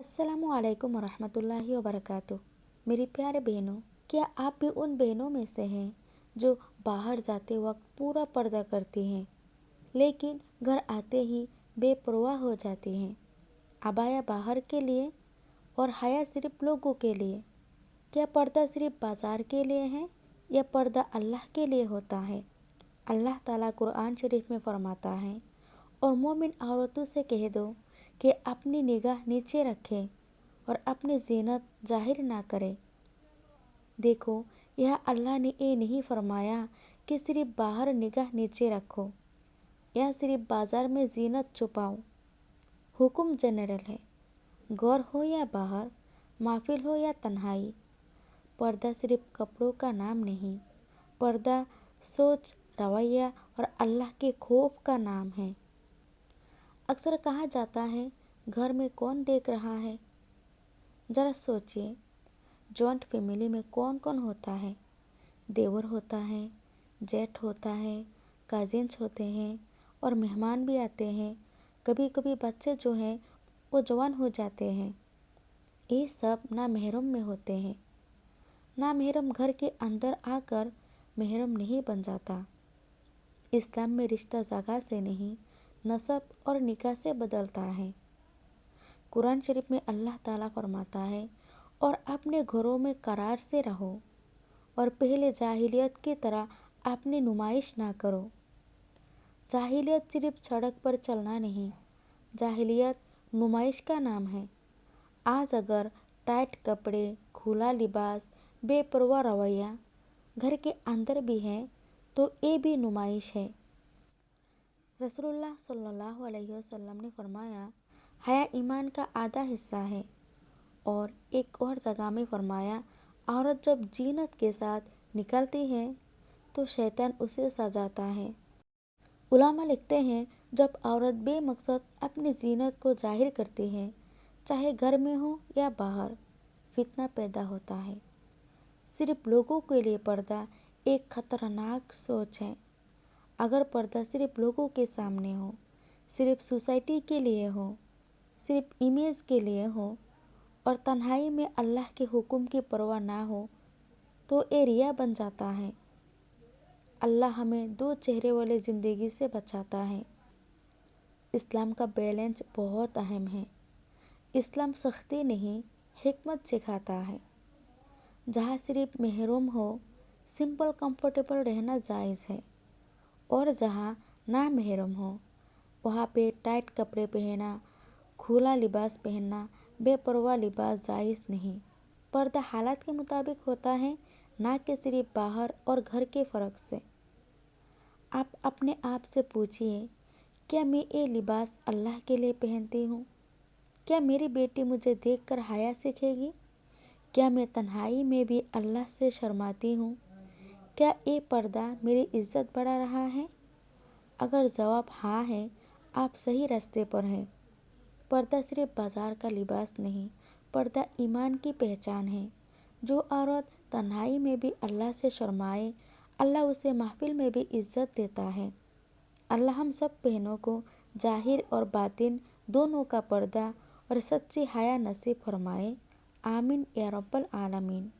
अस्सलामु अलैकुम वरहमतुल्लाहि वबरकातुह। मेरी प्यारे बहनों, क्या आप भी उन बहनों में से हैं जो बाहर जाते वक्त पूरा पर्दा करती हैं लेकिन घर आते ही बेपरवाह हो जाती हैं? अबाया बाहर के लिए और हया सिर्फ लोगों के लिए। क्या पर्दा सिर्फ बाजार के लिए है या पर्दा अल्लाह के लिए होता है? अल्लाह ताला कुरान शरीफ में फरमाता है, और मोमिन औरतों से कह दो कि अपनी निगाह नीचे रखें और अपनी जीनत जाहिर ना करें। देखो, यह अल्लाह ने ये नहीं फरमाया कि सिर्फ बाहर निगाह नीचे रखो या सिर्फ बाजार में जीनत छुपाओ। हुक्म जनरल है, घर हो या बाहर, महफिल हो या तन्हाई। पर्दा सिर्फ कपड़ों का नाम नहीं, पर्दा सोच, रवैया और अल्लाह के खौफ का नाम है। अक्सर कहा जाता है, घर में कौन देख रहा है? ज़रा सोचिए, जॉइंट फैमिली में कौन कौन होता है? देवर होता है, जेठ होता है, कजिन्स होते हैं और मेहमान भी आते हैं। कभी कभी बच्चे जो हैं वो जवान हो जाते हैं। ये सब ना महरम में होते हैं। ना महरम घर के अंदर आकर महरम नहीं बन जाता। इस्लाम में रिश्ता जगह से नहीं, नसब और निकाह से बदलता है। कुरान शरीफ में अल्लाह ताला फरमाता है, और अपने घरों में करार से रहो और पहले जाहिलियत की तरह अपनी नुमाइश ना करो। जाहिलियत सिर्फ सड़क पर चलना नहीं, जाहिलियत नुमाइश का नाम है। आज अगर टाइट कपड़े, खुला लिबास, बेपरवाह रवैया घर के अंदर भी है तो ये भी नुमाइश है। रसूलुल्लाह सल्लल्लाहु अलैहि वसल्लम ने फरमाया, हया ईमान का आधा हिस्सा है। और एक और जगह में फरमाया, औरत जब जीनत के साथ निकलती है तो शैतान उसे सजाता है। उलामा लिखते हैं, जब औरत बेमकसद अपनी जीनत को जाहिर करती है, चाहे घर में हो या बाहर, फितना पैदा होता है। सिर्फ लोगों के लिए पर्दा एक खतरनाक सोच है। अगर पर्दा सिर्फ लोगों के सामने हो, सिर्फ सोसाइटी के लिए हो, सिर्फ इमेज के लिए हो और तन्हाई में अल्लाह के हुक्म की परवाह ना हो, तो ये रिया बन जाता है। अल्लाह हमें दो चेहरे वाली ज़िंदगी से बचाता है। इस्लाम का बैलेंस बहुत अहम है। इस्लाम सख्ती नहीं, हिकमत सिखाता है। जहाँ सिर्फ महरूम हो, सिंपल कंफर्टेबल रहना जायज़ है, और जहाँ ना महरूम हो, वहाँ पे टाइट कपड़े पहनना, खुला लिबास पहनना, बेपरवाह लिबास जायज़ नहीं। पर्दा हालात के मुताबिक होता है, ना कि सिर्फ बाहर और घर के फ़र्क से। आप अपने आप से पूछिए, क्या मैं ये लिबास अल्लाह के लिए पहनती हूँ? क्या मेरी बेटी मुझे देखकर हया सीखेगी? क्या मैं तन्हाई में भी अल्लाह से शर्माती हूँ? क्या ये पर्दा मेरी इज्जत बढ़ा रहा है? अगर जवाब हाँ है, आप सही रास्ते पर हैं। पर्दा सिर्फ बाजार का लिबास नहीं, पर्दा ईमान की पहचान है। जो औरत तन्हाई में भी अल्लाह से शर्माए, अल्लाह उसे महफिल में भी इज्जत देता है। अल्लाह हम सब बहनों को जाहिर और बातिन दोनों का पर्दा और सच्ची हया नसीब फरमाए। आमीन या रब्बल आलमीन।